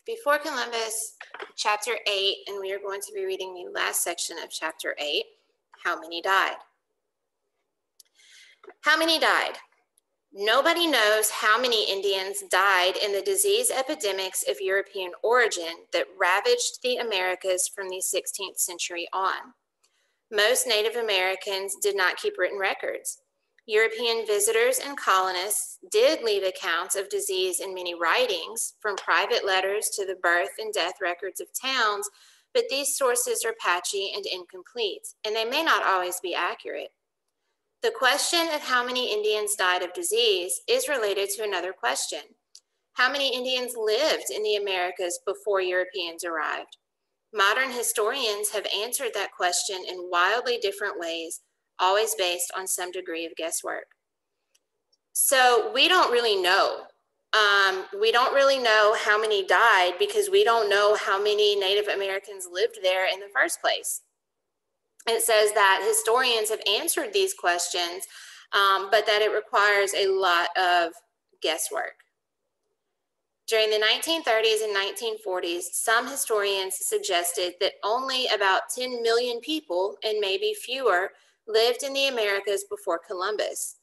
Before Columbus, chapter 8, and we are going to be reading the last section of chapter 8, How Many Died? How many died? Nobody knows how many Indians died in the disease epidemics of European origin that ravaged the Americas from the 16th century on. Most Native Americans did not keep written records. European visitors and colonists did leave accounts of disease in many writings, from private letters to the birth and death records of towns, but these sources are patchy and incomplete, and they may not always be accurate. The question of how many Indians died of disease is related to another question. How many Indians lived in the Americas before Europeans arrived? Modern historians have answered that question in wildly different ways, always based on some degree of guesswork. So we don't really know. We don't really know how many died because we don't know how many Native Americans lived there in the first place. It says that historians have answered these questions, but that it requires a lot of guesswork. During the 1930s and 1940s, some historians suggested that only about 10 million people, and maybe fewer, lived in the Americas before Columbus.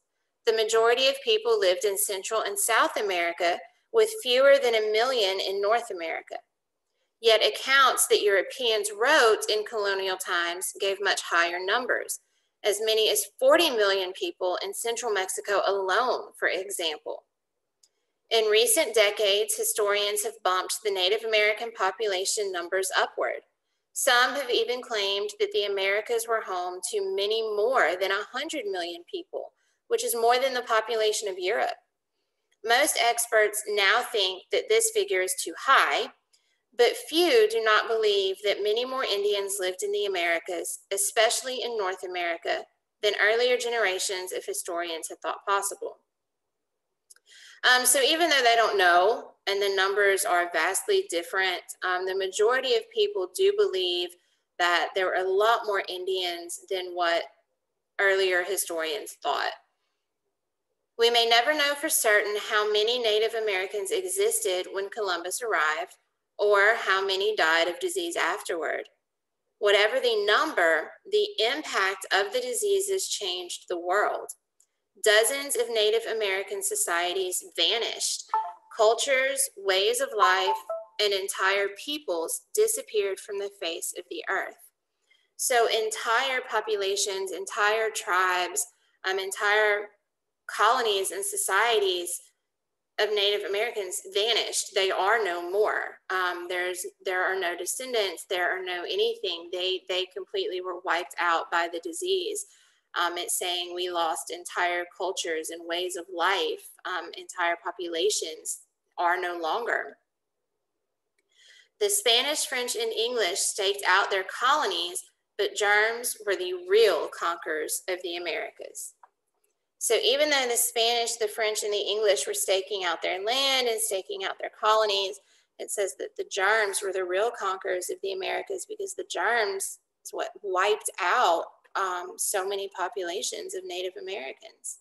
The majority of people lived in Central and South America, with fewer than 1 million in North America. Yet accounts that Europeans wrote in colonial times gave much higher numbers, as many as 40 million people in Central Mexico alone, for example. In recent decades, historians have bumped the Native American population numbers upward. Some have even claimed that the Americas were home to many more than 100 million people, which is more than the population of Europe. Most experts now think that this figure is too high, but few do not believe that many more Indians lived in the Americas, especially in North America, than earlier generations of historians had thought possible. So even though they don't know, and the numbers are vastly different, the majority of people do believe that there were a lot more Indians than what earlier historians thought. We may never know for certain how many Native Americans existed when Columbus arrived, or how many died of disease afterward. Whatever the number, the impact of the diseases changed the world. Dozens of Native American societies vanished. Cultures, ways of life, and entire peoples disappeared from the face of the earth. So entire populations, entire tribes, entire colonies and societies of Native Americans vanished. They are no more. There are no descendants. There are no anything. They completely were wiped out by the disease. It's saying we lost entire cultures and ways of life. Entire populations are no longer. The Spanish, French, and English staked out their colonies, but germs were the real conquerors of the Americas. So even though the Spanish, the French, and the English were staking out their land and staking out their colonies, it says that the germs were the real conquerors of the Americas, because the germs is what wiped out so many populations of Native Americans.